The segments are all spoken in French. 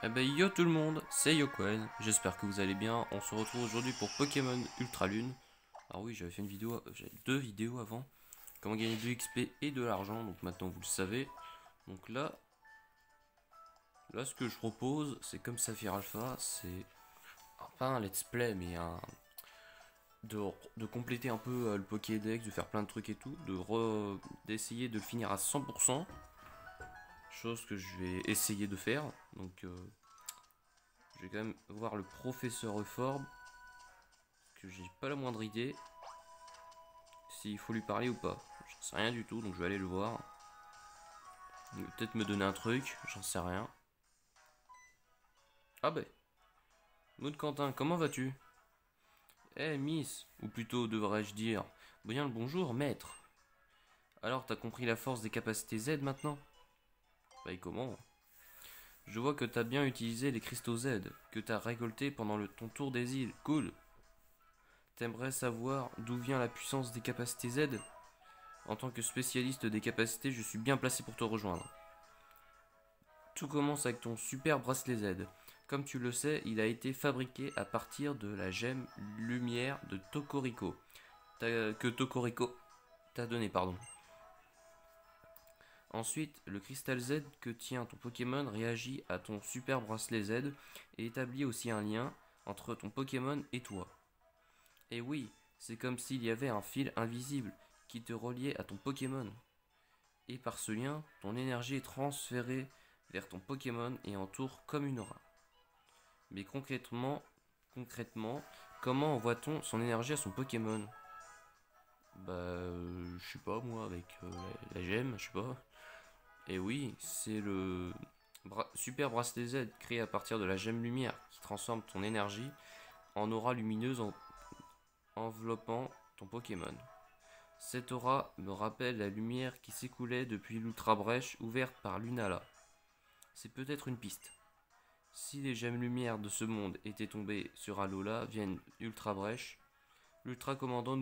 Eh ben yo tout le monde, c'est Yokoen, j'espère que vous allez bien. On se retrouve aujourd'hui pour Pokémon Ultra Lune. Alors oui, j'avais fait une vidéo, j'avais deux vidéos avant. Comment gagner du XP et de l'argent, donc maintenant vous le savez. Donc là ce que je propose, c'est comme Saphir Alpha, c'est pas un let's play, mais de compléter un peu le Pokédex, de faire plein de trucs et tout, d'essayer de le finir à 100%. Chose que je vais essayer de faire, donc je vais quand même voir le professeur Euphorbe, que j'ai pas la moindre idée s'il faut lui parler ou pas. J'en sais rien du tout, donc je vais aller le voir. Il va peut-être me donner un truc, j'en sais rien. Ah ben, Maud Quentin, comment vas-tu? Eh Miss, ou plutôt devrais-je dire, bien le bonjour maître. Alors t'as compris la force des capacités Z maintenant? Bah et comment? Je vois que t'as bien utilisé les cristaux Z, que t'as récoltés pendant ton tour des îles, cool. T'aimerais savoir d'où vient la puissance des capacités Z? En tant que spécialiste des capacités, je suis bien placé pour te rejoindre. Tout commence avec ton super bracelet Z. Comme tu le sais, il a été fabriqué à partir de la gemme lumière de Tokoriko. Que Tokoriko t'a donné, pardon. Ensuite, le cristal Z que tient ton Pokémon réagit à ton super bracelet Z et établit aussi un lien entre ton Pokémon et toi. Et oui, c'est comme s'il y avait un fil invisible qui te reliait à ton Pokémon. Et par ce lien, ton énergie est transférée vers ton Pokémon et entoure comme une aura. Mais concrètement, comment envoie-t-on son énergie à son Pokémon? Je sais pas moi, avec la gemme, je sais pas. Et oui, c'est le super bracelet Z créé à partir de la gemme lumière qui transforme ton énergie en aura lumineuse enveloppant ton Pokémon. Cette aura me rappelle la lumière qui s'écoulait depuis l'ultra brèche ouverte par Lunala. C'est peut-être une piste. Si les gemmes lumière de ce monde étaient tombées sur Alola via ultra brèche, l'ultra commandant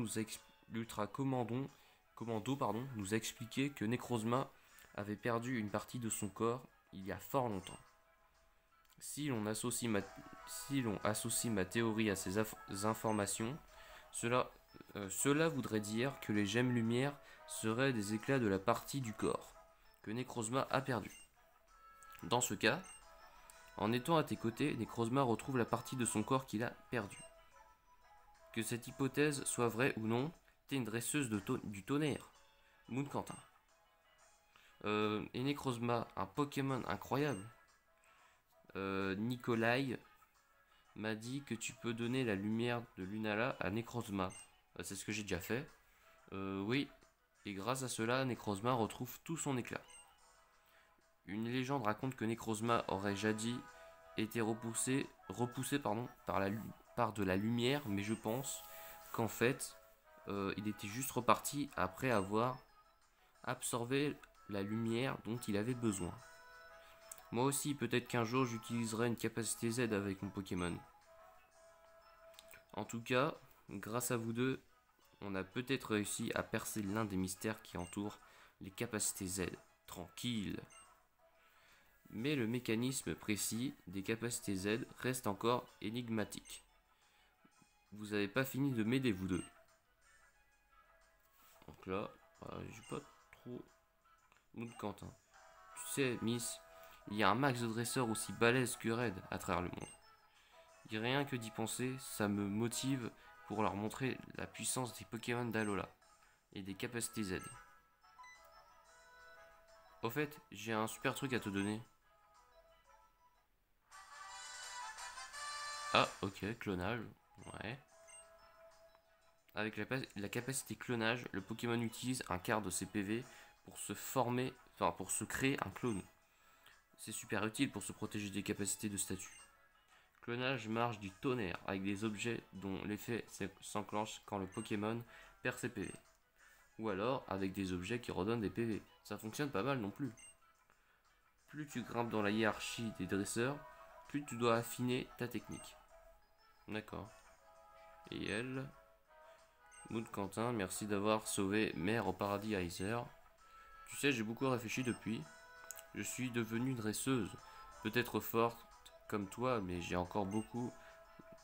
l'ultra commando nous a expliqué que Necrozma avait perdu une partie de son corps il y a fort longtemps. Si l'on associe ma théorie à ces informations, cela voudrait dire que les gemmes lumière seraient des éclats de la partie du corps que Necrozma a perdue. Dans ce cas, en étant à tes côtés, Necrozma retrouve la partie de son corps qu'il a perdue. Que cette hypothèse soit vraie ou non, t'es une dresseuse du tonnerre. Moon Quentin. Et Necrozma, un Pokémon incroyable. Nikolai m'a dit que tu peux donner la lumière de Lunala à Necrozma. C'est ce que j'ai déjà fait. Oui, et grâce à cela, Necrozma retrouve tout son éclat. Une légende raconte que Necrozma aurait jadis été repoussé par de la lumière, mais je pense qu'en fait, il était juste reparti après avoir absorbé la lumière dont il avait besoin. Moi aussi, peut-être qu'un jour j'utiliserai une capacité Z avec mon Pokémon. En tout cas, grâce à vous deux, on a peut-être réussi à percer l'un des mystères qui entourent les capacités Z. Tranquille. Mais le mécanisme précis des capacités Z reste encore énigmatique. Vous avez pas fini de m'aider, vous deux. Donc là, j'ai pas trop de Quentin. Tu sais, Miss, il y a un max de dresseurs aussi balèzes que Red à travers le monde. Et rien que d'y penser, ça me motive pour leur montrer la puissance des Pokémon d'Alola et des capacités Z. Au fait, j'ai un super truc à te donner. Ah, ok, clonage. Ouais. Avec la capacité clonage, le Pokémon utilise un quart de ses PV pour pour se créer un clone. C'est super utile pour se protéger des capacités de statut. Clonage marche du tonnerre avec des objets dont l'effet s'enclenche quand le Pokémon perd ses PV. Ou alors avec des objets qui redonnent des PV. Ça fonctionne pas mal non plus. Plus tu grimpes dans la hiérarchie des dresseurs, plus tu dois affiner ta technique. D'accord. Et elle, Mood Quentin, merci d'avoir sauvé Mère au paradis Heiser. Tu sais, j'ai beaucoup réfléchi depuis. Je suis devenue dresseuse, peut-être forte, comme toi, mais j'ai encore beaucoup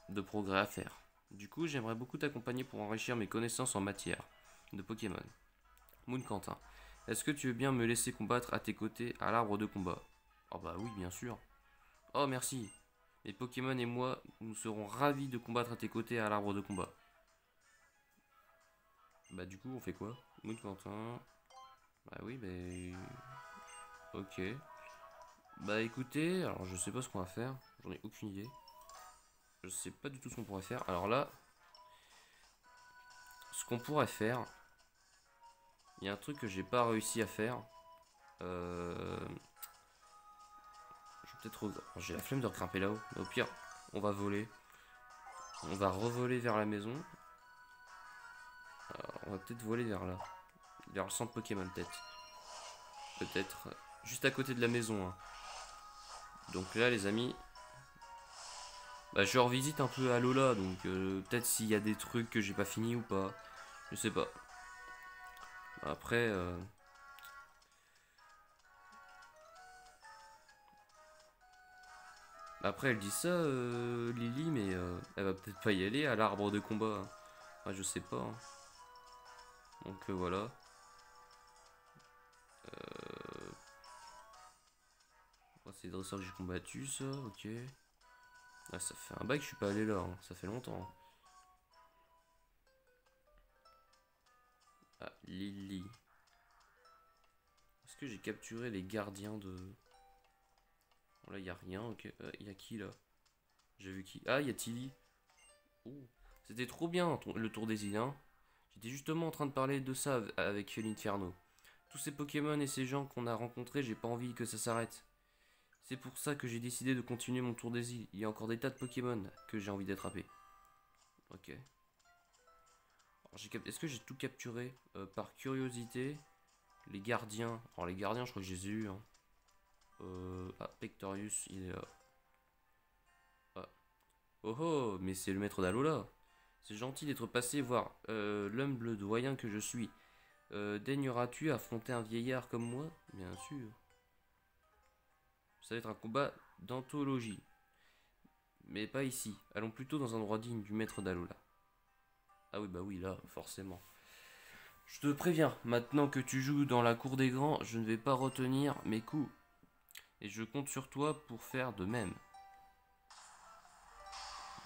de progrès à faire. Du coup, j'aimerais beaucoup t'accompagner pour enrichir mes connaissances en matière de Pokémon. Moon Quentin, est-ce que tu veux bien me laisser combattre à tes côtés à l'arbre de combat? Oh bah oui, bien sûr. Oh merci. Mes Pokémon et moi, nous serons ravis de combattre à tes côtés à l'arbre de combat. Bah du coup, on fait quoi? Moon Quentin. Bah oui, ok. Bah écoutez, alors je sais pas ce qu'on va faire. J'en ai aucune idée. Je sais pas du tout ce qu'on pourrait faire. Alors là, ce qu'on pourrait faire, il y a un truc que j'ai pas réussi à faire. Je vais peut-être... J'ai la flemme de grimper là-haut. Au pire, on va voler. On va revoler vers la maison. Alors, on va peut-être voler vers là. Vers le centre Pokémon peut-être. Peut-être. Juste à côté de la maison. Hein. Donc là les amis. Bah, je revisite un peu Alola. Donc peut-être s'il y a des trucs que j'ai pas fini ou pas. Je sais pas. Après... Après, elle dit ça, Lily, mais elle va peut-être pas y aller à l'arbre de combat. Hein. Enfin, je sais pas. Hein. Donc voilà. C'est les dresseurs que j'ai combattu, ça, ok. Ah, ça fait un bail que je suis pas allé là, hein. Ça fait longtemps. Hein. Ah, Lily. Est-ce que j'ai capturé les gardiens de... Bon, là, y a rien, ok. Y a qui là? J'ai vu qui? Ah, y a Tilly. Oh. C'était trop bien le tour des îles, hein. J'étais justement en train de parler de ça avec l'Inferno. Tous ces Pokémon et ces gens qu'on a rencontrés, j'ai pas envie que ça s'arrête. C'est pour ça que j'ai décidé de continuer mon tour des îles. Il y a encore des tas de Pokémon que j'ai envie d'attraper. Ok. Est-ce que j'ai tout capturé par curiosité? Les gardiens. Alors les gardiens, je crois que je les ai eus. Hein. Ah, Pectorius, il est là. Ah. Oh oh, mais c'est le maître d'Alola. C'est gentil d'être passé voir l'humble doyen que je suis. Daigneras-tu affronter un vieillard comme moi? Bien sûr. Ça va être un combat d'anthologie. Mais pas ici. Allons plutôt dans un endroit digne du maître d'Alola. Ah oui, bah oui, là, forcément. Je te préviens, maintenant que tu joues dans la cour des grands, je ne vais pas retenir mes coups. Et je compte sur toi pour faire de même.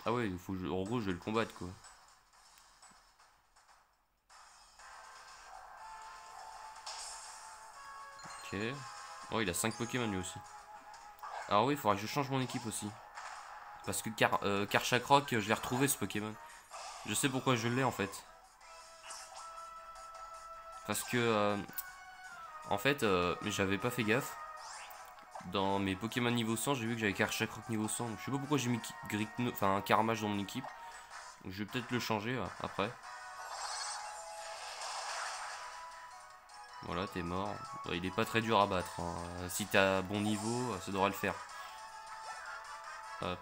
Ah ouais, en gros, je vais le combattre, quoi. Ok. Oh, il a 5 Pokémon, lui aussi. Alors oui, il faudra que je change mon équipe aussi. Parce que Karchakroc, je l'ai retrouvé, ce Pokémon. Je sais pourquoi je l'ai, en fait. Parce que... en fait, j'avais pas fait gaffe. Dans mes Pokémon niveau 100, j'ai vu que j'avais Karchakroc niveau 100. Donc je sais pas pourquoi j'ai mis un Carmage dans mon équipe. Donc je vais peut-être le changer après. Voilà, t'es mort. Il est pas très dur à battre. Hein. Si t'as bon niveau, ça devrait le faire. Hop.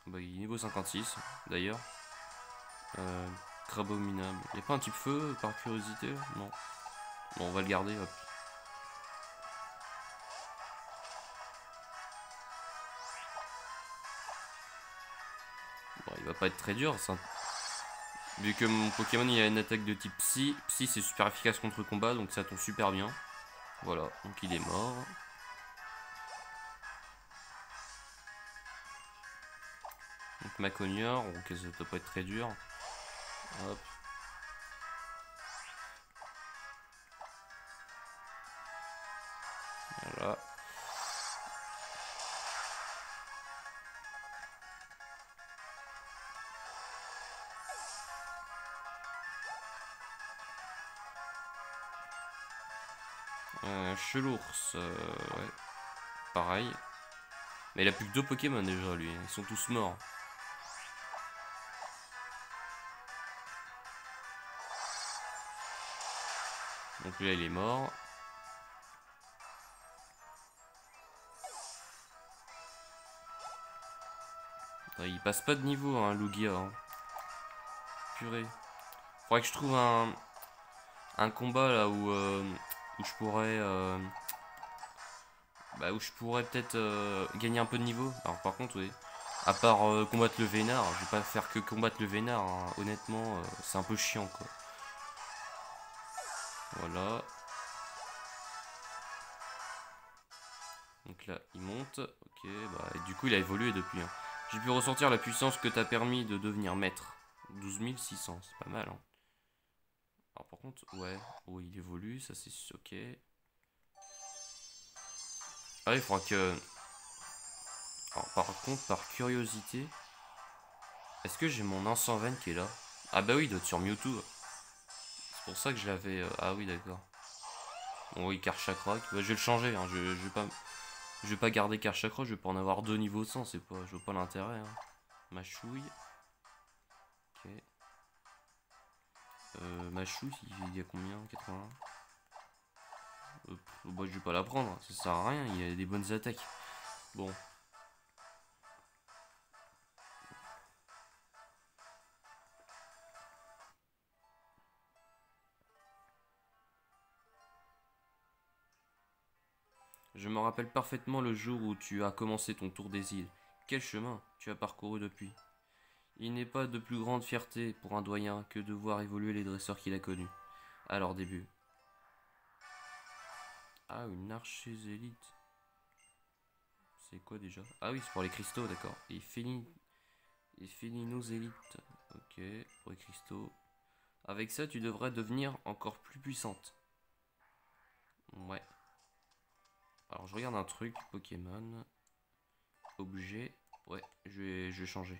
Bah, il est niveau 56 d'ailleurs. Crabominable. Y'a pas un type feu par curiosité? Non. Bon, on va le garder. Hop. Bon, il va pas être très dur. Ça. Vu que mon Pokémon il a une attaque de type Psy. Psy c'est super efficace contre le combat, donc ça tombe super bien. Voilà, donc il est mort. Donc Maconior, ok ça doit pas être très dur. Hop. Voilà. Chelours, ouais. Pareil. Mais il a plus que 2 Pokémon déjà lui, ils sont tous morts. Donc là il est mort. Il passe pas de niveau hein, Lugia. Hein. Purée. Faudrait que je trouve un combat là où je pourrais Bah, où je pourrais peut-être gagner un peu de niveau. Alors par contre, oui. À part combattre le Vénard, je vais pas faire que combattre le Vénard, hein. Honnêtement, c'est un peu chiant quoi. Voilà. Donc là, il monte. Ok, bah, et du coup, il a évolué depuis, hein. J'ai pu ressentir la puissance que t'as permis de devenir maître. 12 600, c'est pas mal, hein. Alors par contre, ouais, oh, il évolue, ça c'est ok. Ah, il faudra que... Alors par contre, par curiosité, est-ce que j'ai mon encens veine qui est là? Ah bah oui, il doit être sur Mewtwo. C'est pour ça que je l'avais... Ah oui, d'accord. Bon, oui, Karchakra, je vais le changer, hein. Je vais pas garder Karchakra, je vais pas en avoir deux niveaux 100, c'est pas... Je vois pas l'intérêt, hein. Machouille. Ok. Machouille, il y a combien? 80. Bah, je vais pas la prendre, ça sert à rien, il y a des bonnes attaques. Bon. Je me rappelle parfaitement le jour où tu as commencé ton tour des îles. Quel chemin tu as parcouru depuis? Il n'est pas de plus grande fierté pour un doyen que de voir évoluer les dresseurs qu'il a connus à leur début. Ah, une archésélite. C'est quoi déjà? Ah oui, c'est pour les cristaux, d'accord. Et Félinozélite. Ok, pour les cristaux. Avec ça, tu devrais devenir encore plus puissante. Ouais. Alors, je regarde un truc. Pokémon. Objet. Ouais, je vais changer.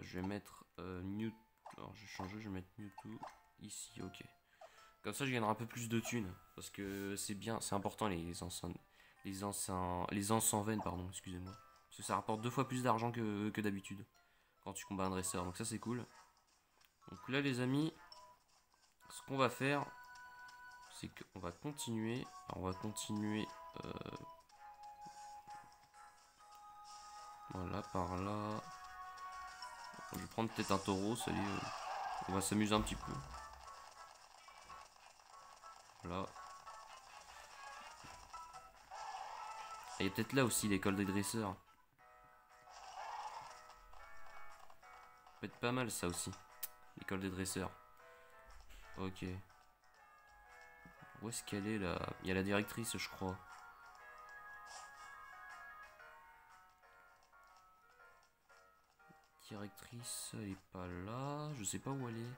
Je vais mettre Mewtwo. Alors, je vais changer, je vais mettre Mewtwo ici, ok. Comme ça, je gagnerai un peu plus de thunes. Parce que c'est bien, c'est important les encens veines, pardon, excusez-moi. Parce que ça rapporte 2 fois plus d'argent que d'habitude quand tu combats un dresseur. Donc ça, c'est cool. Donc là, les amis, ce qu'on va faire, c'est qu'on va continuer. Alors, on va continuer. Voilà, par là. Je vais prendre peut-être un taureau, salut. On va s'amuser un petit peu. Voilà. Et il y a peut-être là aussi l'école des dresseurs. Ça peut être pas mal ça aussi. L'école des dresseurs. Ok. Où est-ce qu'elle est là? Il y a la directrice, je crois. Directrice, elle est pas là. Je sais pas où elle est.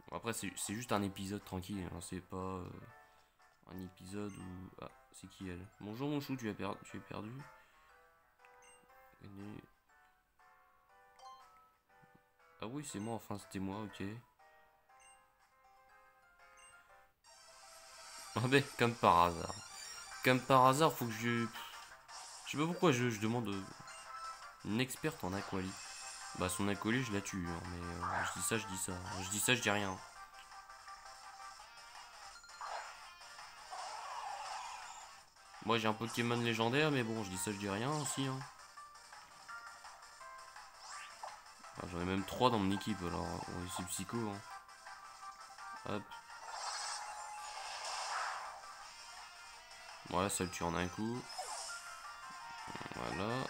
Bon, après, c'est juste un épisode tranquille, hein. C'est pas un épisode où... Ah, c'est qui elle? Bonjour mon chou, tu es perdu. Ah oui, c'est moi, enfin c'était moi, ok. Ah ben, comme par hasard. Comme par hasard, faut que je... Je sais pas pourquoi je demande une experte en aqualie. Bah son acolyte je la tue, hein, mais je dis ça, je dis ça. Je dis ça, je dis rien. Moi j'ai un Pokémon légendaire, mais bon, je dis ça, je dis rien aussi, hein. Enfin, j'en ai même 3 dans mon équipe, alors c'est psycho, hein. Hop. Voilà, ça le tue en un coup. Voilà.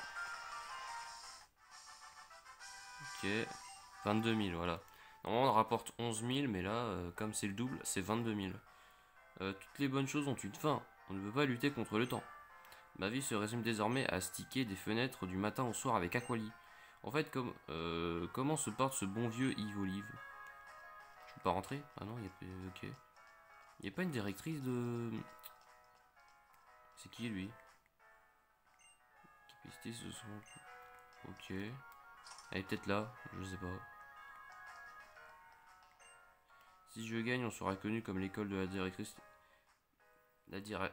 Ok. 22 000, voilà. Normalement on rapporte 11 000, mais là, comme c'est le double, c'est 22 000. Toutes les bonnes choses ont une fin. On ne peut pas lutter contre le temps. Ma vie se résume désormais à sticker des fenêtres du matin au soir avec Aquali. En fait, comment se porte ce bon vieux Yves Olive? Je peux pas rentrer? Ah non, il y a... Ok. Il n'y a pas une directrice de... C'est qui lui? Capacité ce sont... Ok. Elle est peut-être là, je sais pas. Si je gagne, on sera connu comme l'école de la directrice.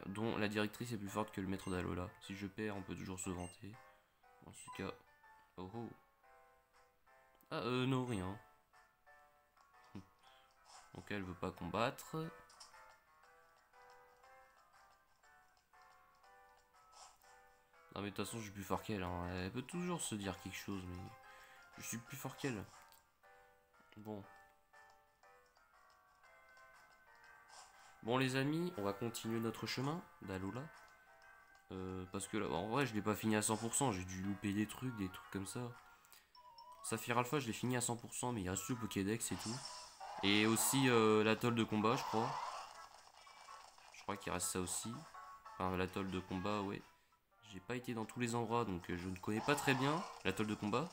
Dont la directrice est plus forte que le maître d'Alola. Si je perds, on peut toujours se vanter. En ce cas... Oh oh. Ah non, rien. Donc elle veut pas combattre. Non mais de toute façon je suis plus fort qu'elle, hein. Elle peut toujours se dire quelque chose, mais je suis plus fort qu'elle. Bon. Bon les amis, on va continuer notre chemin d'Alola. Parce que là, en vrai, je l'ai pas fini à 100%, j'ai dû louper des trucs comme ça. Saphir Alpha, je l'ai fini à 100%, mais il reste le Pokédex et tout. Et aussi l'atoll de combat, je crois. Je crois qu'il reste ça aussi. Enfin, l'atoll de combat, ouais. J'ai pas été dans tous les endroits, donc je ne connais pas très bien l'atoll de combat.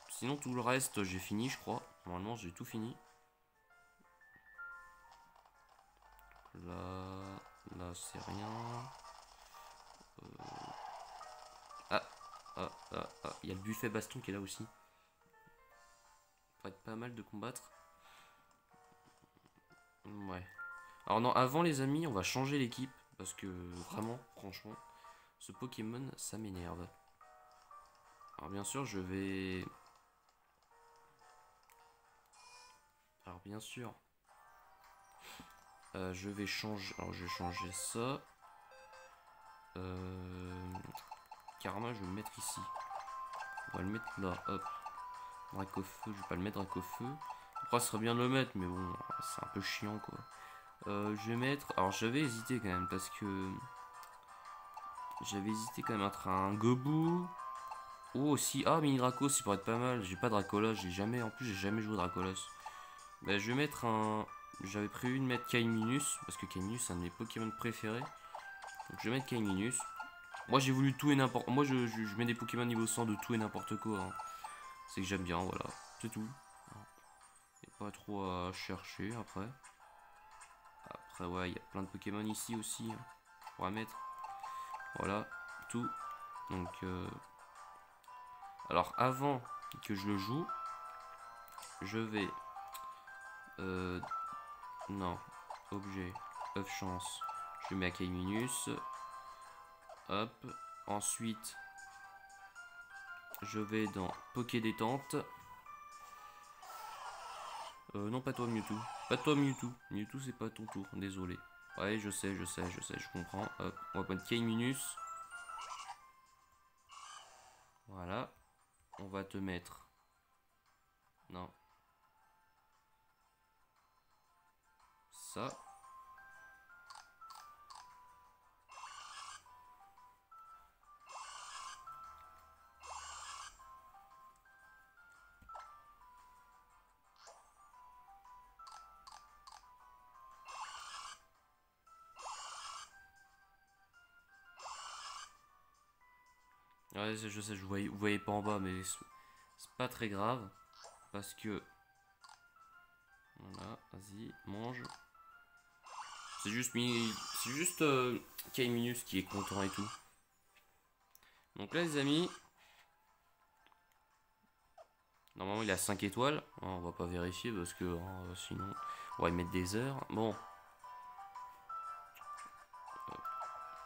Sinon, tout le reste, j'ai fini, je crois. Normalement, j'ai tout fini. Là, c'est rien. Il y a le buffet baston qui est là aussi. Ça va être pas mal de combattre. Ouais. Alors non, avant les amis, on va changer l'équipe. Parce que vraiment, franchement, ce Pokémon, ça m'énerve. Alors bien sûr, je vais... Alors bien sûr, je vais changer... Alors je vais changer ça. Karma, je vais le mettre ici. On va le mettre là, hop. Dracofeu, je vais pas le mettre Dracofeu. Après, ce serait bien de le mettre, mais bon, c'est un peu chiant quoi. Je vais mettre... Alors j'avais hésité quand même, parce que... J'avais hésité quand même entre un Gobu... Oh aussi, ah mini Dracos, ça pourrait être pas mal. J'ai pas Dracolos, j'ai jamais... En plus, j'ai jamais joué Dracolos. Bah, je vais mettre un... J'avais prévu de mettre Kaiminus, parce que Kaiminus c'est un de mes Pokémon préférés. Donc je vais mettre Kaiminus. Moi j'ai voulu tout et n'importe... Moi je mets des Pokémon niveau 100 de tout et n'importe quoi. Hein. C'est que j'aime bien, voilà. C'est tout. Et pas trop à chercher après. Après ouais, il y a plein de Pokémon ici aussi. Hein. On va mettre. Voilà, tout. Donc alors avant que je le joue, je vais... Non. Objet. Œuf chance. Je mets à Kaiminus. Hop. Ensuite, je vais dans Poké détente. Non, pas toi Mewtwo. Pas toi Mewtwo. Mewtwo, c'est pas ton tour. Désolé. Ouais, je sais, je comprends. Hop. On va mettre Kaiminus. Voilà. On va te mettre... Non. Ça. Ouais, je sais, vous voyez pas en bas, mais c'est pas très grave. Parce que... Voilà, vas-y, mange. C'est juste Kaiminus qui est content et tout. Donc là les amis, normalement il a 5 étoiles. On va pas vérifier parce que sinon on va y mettre des heures. Bon.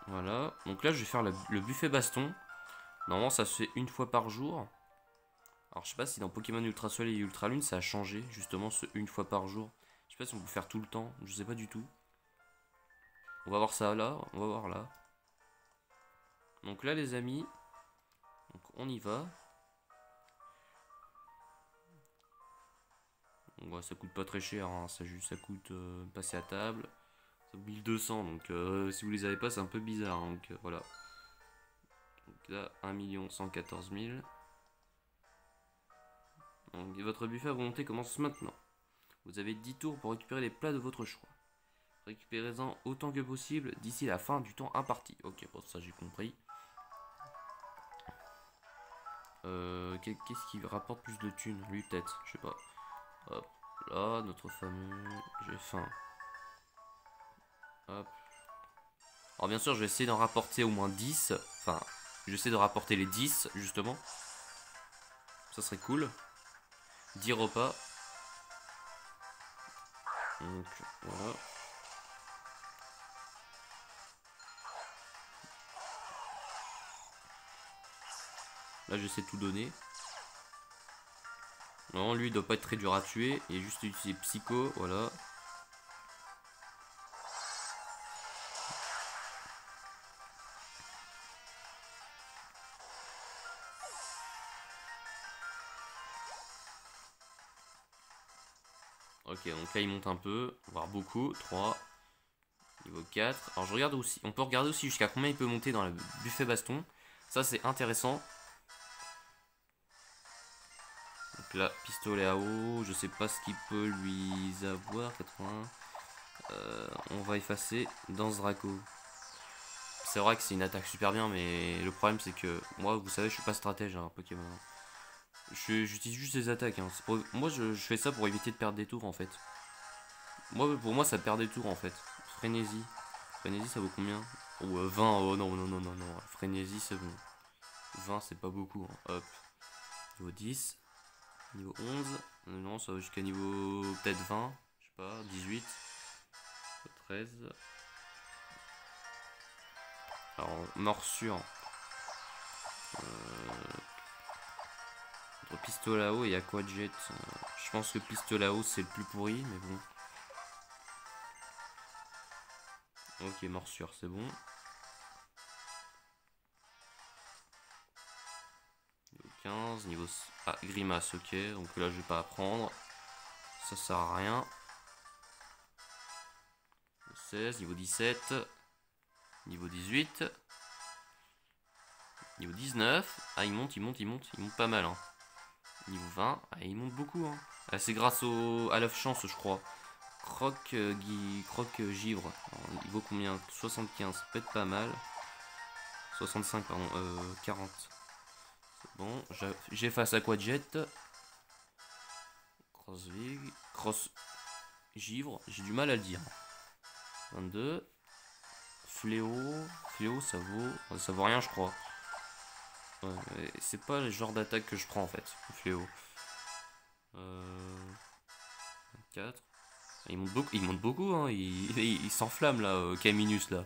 Voilà. Donc là je vais faire le buffet baston. Normalement ça se fait une fois par jour. Alors je sais pas si dans Pokémon Ultra Soleil et Ultra Lune ça a changé justement ce une fois par jour. Je sais pas si on peut faire tout le temps. Je sais pas du tout. On va voir ça là. On va voir là. Donc là les amis. Donc on y va. Ouais, ça coûte pas très cher, hein. Ça coûte passer à table. Ça coûte 1200, donc si vous les avez pas, c'est un peu bizarre. Hein, donc voilà. Donc là, 1 114 000. Donc, votre buffet à volonté commence maintenant. Vous avez 10 tours pour récupérer les plats de votre choix. Récupérez-en autant que possible d'ici la fin du temps imparti. Ok, bon, ça j'ai compris. Qu'est-ce qui rapporte plus de thunes? Lui, peut-être, je sais pas. Hop, là, notre fameux... J'ai faim. Hop. Alors bien sûr, je vais essayer d'en rapporter au moins 10. Enfin, je vais essayer de rapporter les 10, justement. Ça serait cool. 10 repas. Donc, voilà. Là, j'essaie de tout donner. Non, lui, il doit pas être très dur à tuer. Il est juste utiliser Psycho, voilà. Ok, donc là, il monte un peu, voire beaucoup. 3, Niveau 4. Alors je regarde aussi. On peut regarder aussi jusqu'à combien il peut monter dans le buffet baston. Ça c'est intéressant. Donc là, pistolet à eau. Je sais pas ce qu'il peut lui avoir. 80. On va effacer Danse Draco. C'est vrai que c'est une attaque super bien, mais le problème c'est que moi, vous savez, je suis pas stratège hein, Pokémon. J'utilise juste des attaques. Hein. Moi, je fais ça pour éviter de perdre des tours en fait. Pour moi, ça perd des tours en fait. Frénésie. Frénésie, ça vaut combien? Oh, 20. Oh non, non, non, non, non. Frénésie, c'est bon. 20, c'est pas beaucoup. Hein. Hop. Niveau 10. Niveau 11. Non, ça va jusqu'à niveau peut-être 20. Je sais pas. 18. 13. Alors, morsure. Entre pistolet à eau et aquajet. Je pense que pistolet à eau c'est le plus pourri, mais bon. Ok, morsure, c'est bon. Niveau 15, niveau... Ah, grimace, ok. Donc là, je vais pas apprendre. Ça sert à rien. Niveau 16, niveau 17. Niveau 18. Niveau 19. Ah, il monte, il monte, il monte. Il monte pas mal, hein. Niveau 20. Ah, il monte beaucoup, hein. Ah, c'est grâce à l'œuf chance, je crois. Croque givre. Alors, il vaut combien? 75, ça peut être pas mal. 65, pardon. 40. C'est bon. J'efface Aquajet. Cross givre. J'ai du mal à le dire. 22. Fléau. Fléau, ça vaut rien, je crois. Ouais, c'est pas le genre d'attaque que je prends en fait. Fléau. 24. Il monte beaucoup, hein. Il s'enflamme là, Caminus là.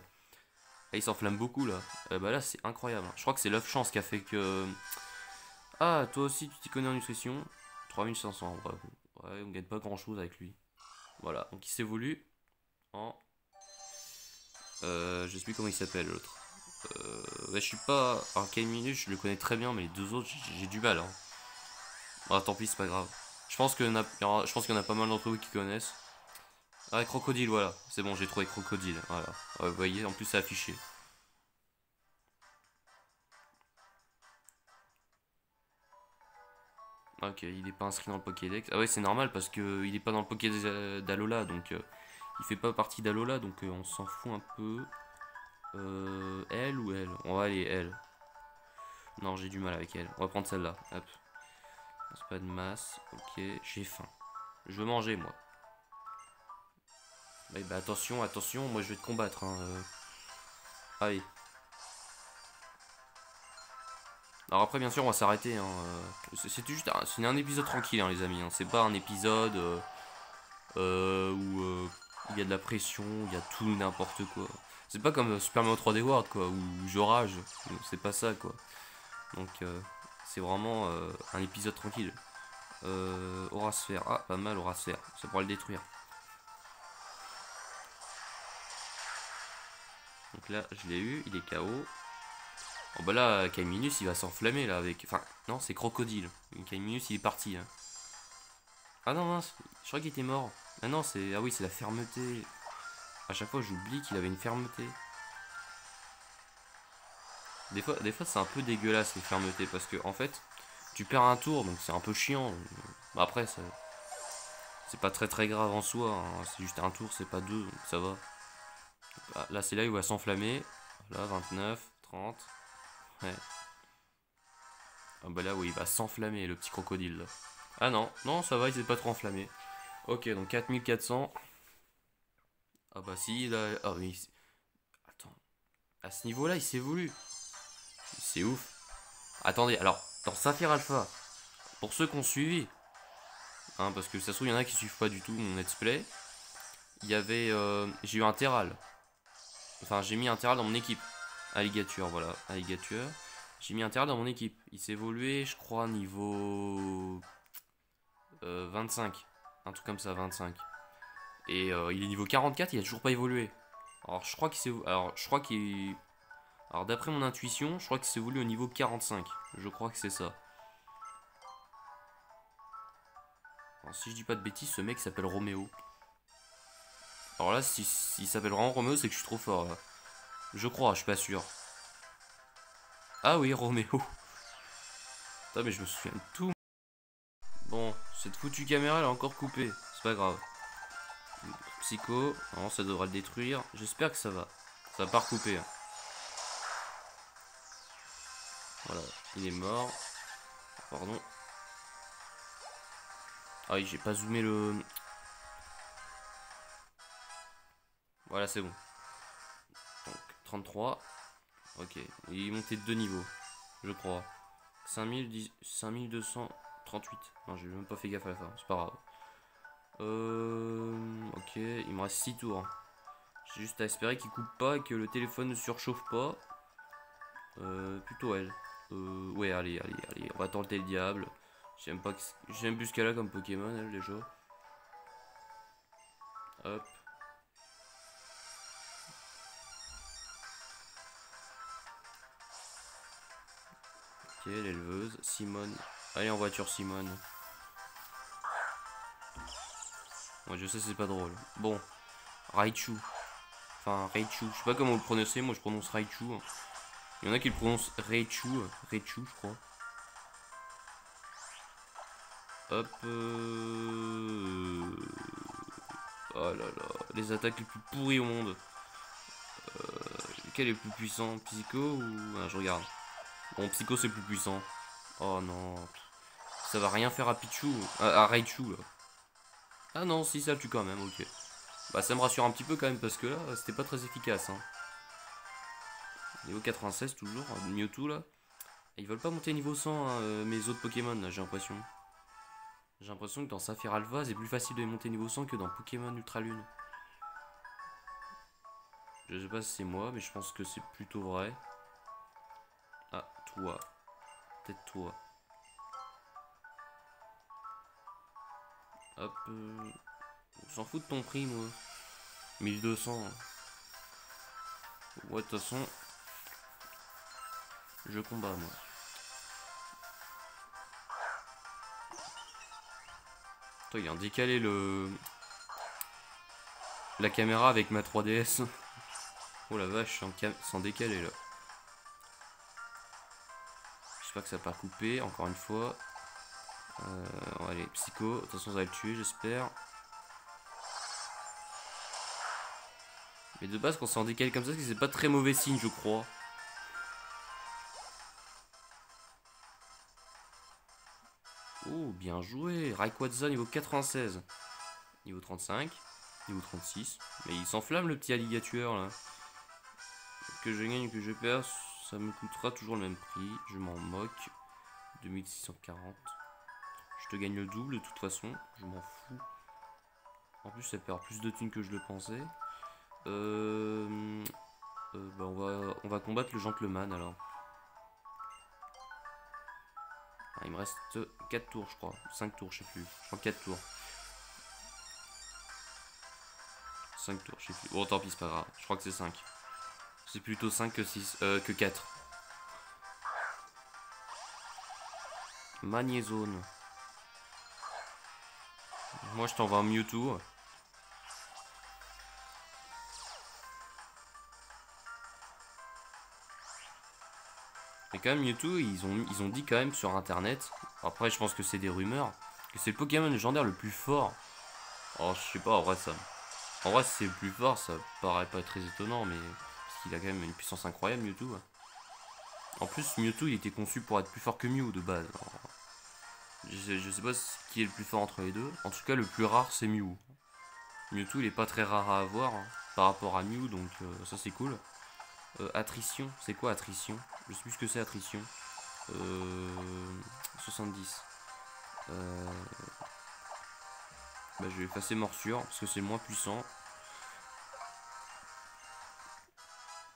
Il s'enflamme beaucoup là. Bah là, c'est incroyable. Je crois que c'est l'œuf chance qui a fait que. Ah, toi aussi, tu t'y connais en nutrition. 3500. Ouais, on gagne pas grand chose avec lui. Voilà, donc il s'évolue en. Je sais plus comment il s'appelle l'autre. Ouais, je suis pas. Alors, Caminus, je le connais très bien, mais les deux autres, j'ai du mal. Hein. Ah, tant pis, c'est pas grave. Je pense qu'il y en a pas mal d'entre vous qui connaissent. Ah, crocodile, voilà. C'est bon, j'ai trouvé crocodile. Voilà. Ouais, vous voyez, en plus, c'est affiché. Ok, il est pas inscrit dans le Pokédex. Ah ouais, c'est normal parce que il est pas dans le Pokédex d'Alola, donc il fait pas partie d'Alola, donc on s'en fout un peu. Elle ou elle? On va aller elle. Non, j'ai du mal avec elle. On va prendre celle-là. Hop. C'est pas de masse. Ok, j'ai faim. Je veux manger, moi. Bah, attention, attention, moi je vais te combattre. Hein. Allez. Alors après, bien sûr, on va s'arrêter. Hein. C'est juste c'est un épisode tranquille, hein, les amis. Hein. C'est pas un épisode où il y a de la pression, il y a tout n'importe quoi. C'est pas comme Super Mario 3D World, quoi, où je rage. C'est pas ça, quoi. Donc, c'est vraiment un épisode tranquille. Aura Sphère. Ah, pas mal, Aura Sphère. Ça pourra le détruire. Donc là, je l'ai eu, il est KO. Oh bah là, Kaiminus il va s'enflammer là avec. Enfin, non, c'est Crocodile. Kaiminus il est parti. Hein. Ah non, mince, je crois qu'il était mort. Ah non, c'est. Ah oui, c'est la fermeté. À chaque fois, j'oublie qu'il avait une fermeté. Des fois c'est un peu dégueulasse les fermetés parce que en fait, tu perds un tour donc c'est un peu chiant. Bah, après, c'est pas très grave en soi. Hein. C'est juste un tour, c'est pas deux, donc ça va. Ah, là, c'est là où il va s'enflammer. Là, 29, 30. Ouais. Ah bah là, oui, il va s'enflammer le petit crocodile là. Ah non, non, ça va, il s'est pas trop enflammé. Ok, donc 4400. Ah bah si, là. Ah oui. Attends. À ce niveau-là, il s'évolue. C'est ouf. Attendez, alors, dans Saphir Alpha, pour ceux qui ont suivi, hein, parce que ça se trouve, il y en a qui suivent pas du tout mon let's play, il y avait. J'ai eu un Terral. Enfin, j'ai mis un Terral dans mon équipe. Alligator, voilà. Alligator. J'ai mis un Terral dans mon équipe. Il s'est évolué, je crois, niveau. 25. Un truc comme ça, 25. Et il est niveau 44, il a toujours pas évolué. Alors je crois qu'il s'est. Alors je crois qu'il. Alors d'après mon intuition, je crois qu'il s'est voulu au niveau 45. Je crois que c'est ça. Alors si je dis pas de bêtises, ce mec s'appelle Roméo. Alors là, s'il s'appelle vraiment Roméo, c'est que je suis trop fort là. Je crois, je suis pas sûr. Ah oui, Roméo. Putain, mais je me souviens de tout. Bon, cette foutue caméra elle est encore coupée. C'est pas grave. Psycho, non, ça devrait le détruire. J'espère que ça va. Ça va pas recouper. Hein. Voilà, il est mort. Pardon. Ah oui, j'ai pas zoomé le... Voilà, c'est bon. Donc, 33. Ok, il est monté de 2 niveaux, je crois. 5238. Non, j'ai même pas fait gaffe à la fin, c'est pas grave. Ok, il me reste 6 tours. J'ai juste à espérer qu'il coupe pas et que le téléphone ne surchauffe pas. Plutôt elle. Ouais, allez, on va tenter le diable. J'aime pas que... J'aime plus ce qu'elle a comme Pokémon, elle, déjà. Hop. Ok, l'éleveuse. Simone. Allez, en voiture, Simone. Ouais, je sais, c'est pas drôle. Bon. Raichu. Enfin, Raichu. Je sais pas comment vous le prononcez. Moi, je prononce Raichu. Il y en a qui le prononcent Raichu. Raichu, je crois. Hop. Oh là là. Les attaques les plus pourries au monde. Quel est le plus puissant? Psycho ou... Ah, je regarde. Bon, Psycho, c'est le plus puissant. Oh non. Ça va rien faire à Pichu. À Raichu, là. Ah non, si, ça le tue quand même, ok. Bah, ça me rassure un petit peu quand même, parce que là, c'était pas très efficace. Hein. Niveau 96, toujours. Mewtwo, là. Ils veulent pas monter niveau 100, hein, mes autres Pokémon, là, j'ai l'impression. J'ai l'impression que dans Saphir Alpha, c'est plus facile de monter niveau 100 que dans Pokémon Ultra Lune. Je sais pas si c'est moi, mais je pense que c'est plutôt vrai. Ah, toi. Peut-être toi. Hop. On s'en fout de ton prix, moi. 1200. Ouais, de toute façon, je combats, moi. Toi, il est en décalé la caméra avec ma 3DS. Oh la vache, sans décaler là. J'espère que ça va pas couper, encore une fois. Allez, Psycho, de toute façon ça va le tuer, j'espère. Mais de base, quand c'est en décalé comme ça, c'est pas très mauvais signe, je crois. Oh, bien joué. Rayquaza niveau 96. Niveau 35. Niveau 36. Mais il s'enflamme le petit alligator là. Que je gagne ou que je perds, ça me coûtera toujours le même prix. Je m'en moque. 2640. Je te gagne le double de toute façon. Je m'en fous. En plus, ça perd plus de thunes que je le pensais. Bah on va combattre le gentleman alors. Ah, il me reste 4 tours, je crois. 5 tours, je sais plus. Je crois 4 tours. 5 tours, je sais plus. Bon, tant pis, c'est pas grave. Je crois que c'est 5. C'est plutôt 5 que 6. Que 4. Magnézone. Moi, je t'envoie un Mewtwo. Et quand même, Mewtwo, ils ont dit quand même sur internet. Après, je pense que c'est des rumeurs. Que c'est le Pokémon légendaire le plus fort. Alors, je sais pas, en vrai, ça. En vrai, si c'est le plus fort, ça paraît pas très étonnant, mais. Parce qu'il a quand même une puissance incroyable, Mewtwo. En plus, Mewtwo, il était conçu pour être plus fort que Mew de base. Alors, je sais pas qui est le plus fort entre les deux. En tout cas, le plus rare, c'est Mew. Mewtwo, il est pas très rare à avoir hein, par rapport à Mew, donc ça c'est cool. Attrition, c'est quoi attrition? Je sais plus ce que c'est attrition. 70. Bah, je vais effacer morsure parce que c'est le moins puissant.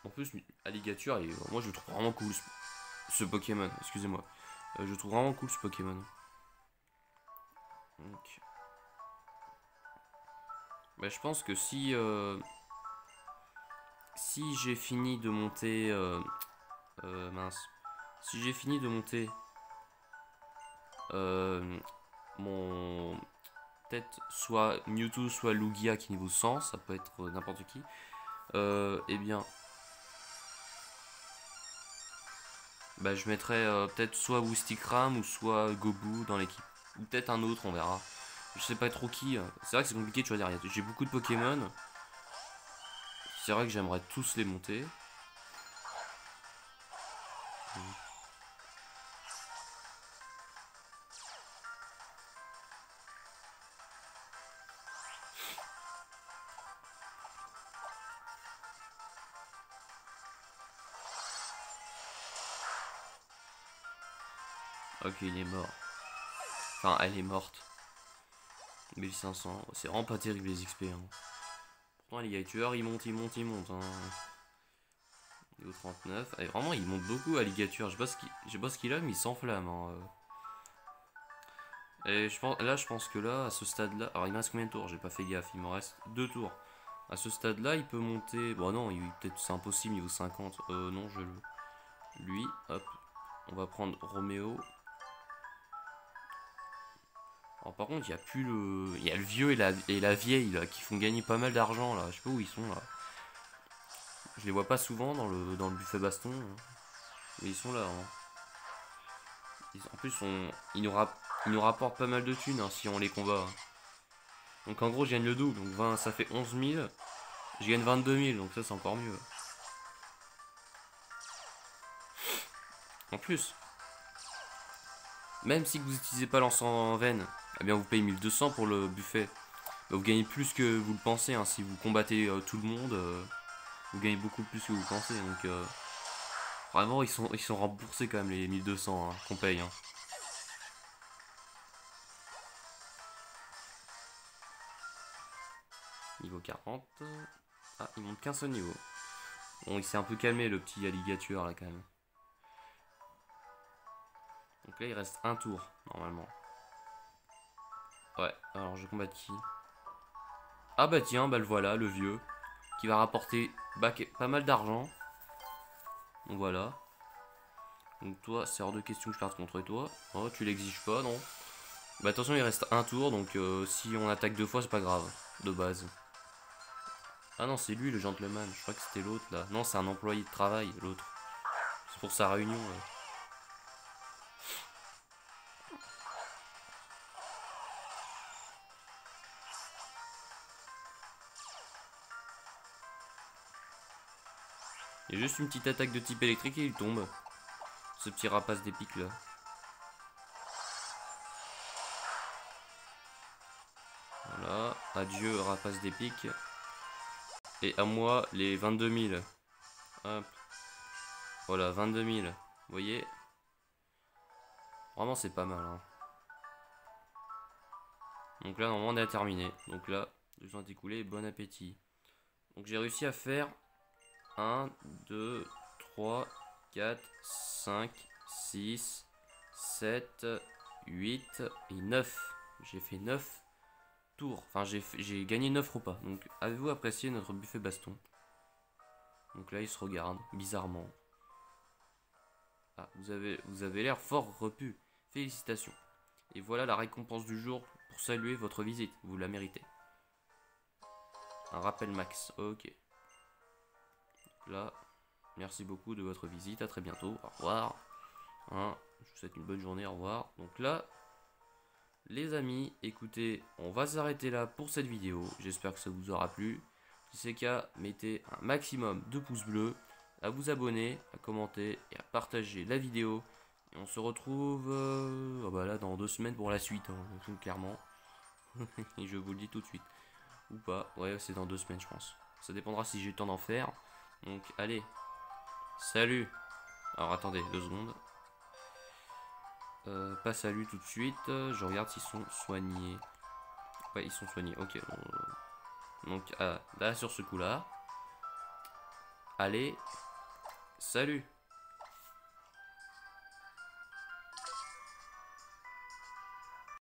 En plus, Alligator, moi je le trouve vraiment cool ce Pokémon. Excusez-moi. Je trouve vraiment cool ce Pokémon. Donc. Bah, je pense que si j'ai fini de monter. Mince. Si j'ai fini de monter mon peut-être soit Mewtwo, soit Lugia qui est niveau 100, ça peut être n'importe qui. Eh bien, bah, je mettrais peut-être soit Woostikram ou soit Gobu dans l'équipe. Ou peut-être un autre, on verra. Je sais pas trop qui. C'est vrai que c'est compliqué de choisir. J'ai beaucoup de Pokémon. C'est vrai que j'aimerais tous les monter. Ok, il est mort. Enfin, elle est morte. 1500. C'est vraiment pas terrible les XP. Hein. Pourtant, Alligator, il monte, il monte, il monte. Hein. Niveau 39. Et vraiment, il monte beaucoup, Alligator. Je sais pas ce qu'il a, mais il s'enflamme. Hein. Et je pense que là, à ce stade-là. Alors, il me reste combien de tours? J'ai pas fait gaffe. Il me reste 2 tours. À ce stade-là, il peut monter. Bon, non, peut-être c'est impossible, niveau 50. Non, je le. Lui, hop. On va prendre Roméo. Alors, par contre, il y a plus le. Il y a le vieux et la vieille là, qui font gagner pas mal d'argent là. Je sais pas où ils sont là. Je les vois pas souvent dans le buffet baston. Hein. Mais ils sont là. Hein. En plus, ils nous rapportent pas mal de thunes hein, si on les combat. Hein. Donc en gros, je gagne le double. Donc 20, ça fait 11 000. Je gagne 22 000. Donc ça, c'est encore mieux. En plus, même si vous n'utilisez pas l'encens en veine, eh bien vous payez 1200 pour le buffet. Bah, vous gagnez plus que vous le pensez. Hein. Si vous combattez tout le monde, vous gagnez beaucoup plus que vous pensez. Donc vraiment, ils sont remboursés quand même les 1200 hein, qu'on paye. Hein. Niveau 40. Ah, il monte qu'un seul niveau. Bon, il s'est un peu calmé le petit alligator là quand même. Donc là, il reste un tour normalement. Ouais, alors je combatte qui? Ah bah tiens, bah le voilà, le vieux. Qui va rapporter pas mal d'argent. Donc voilà. Donc toi, c'est hors de question que je parte contre toi. Oh, tu l'exiges pas, non? Bah attention, il reste un tour, donc si on attaque 2 fois, c'est pas grave. De base. Ah non, c'est lui le gentleman. Je crois que c'était l'autre là. Non, c'est un employé de travail, l'autre. C'est pour sa réunion. Là. Il y a juste une petite attaque de type électrique et il tombe. Ce petit rapace d'épique là. Voilà. Adieu rapace d'épique. Et à moi les 22 000. Hop. Voilà, 22 000. Vous voyez? Vraiment c'est pas mal. Hein. Donc là normalement on a terminé. Donc là, 2 ont écoulé. Bon appétit. Donc j'ai réussi à faire 1, 2, 3, 4, 5, 6, 7, 8 et 9. J'ai fait 9 tours. Enfin, j'ai gagné 9 repas. Donc, avez-vous apprécié notre buffet baston? Donc là, il se regarde bizarrement. Ah, vous avez l'air fort repu. Félicitations. Et voilà la récompense du jour pour saluer votre visite. Vous la méritez. Un rappel max. Ok. Là, merci beaucoup de votre visite. À très bientôt. Au revoir. Hein, je vous souhaite une bonne journée. Au revoir. Donc là, les amis, écoutez, on va s'arrêter là pour cette vidéo. J'espère que ça vous aura plu. Si c'est le cas, mettez un maximum de pouces bleus, à vous abonner, à commenter et à partager la vidéo. Et on se retrouve oh bah là, dans 2 semaines pour la suite, hein, clairement. Et je vous le dis tout de suite. Ou pas. Ouais, c'est dans 2 semaines, je pense. Ça dépendra si j'ai le temps d'en faire. Donc, allez. Salut. Alors, attendez 2 secondes. Pas salut tout de suite. Je regarde s'ils sont soignés. Ouais, ils sont soignés. Ok. Donc, là, sur ce coup-là. Allez. Salut.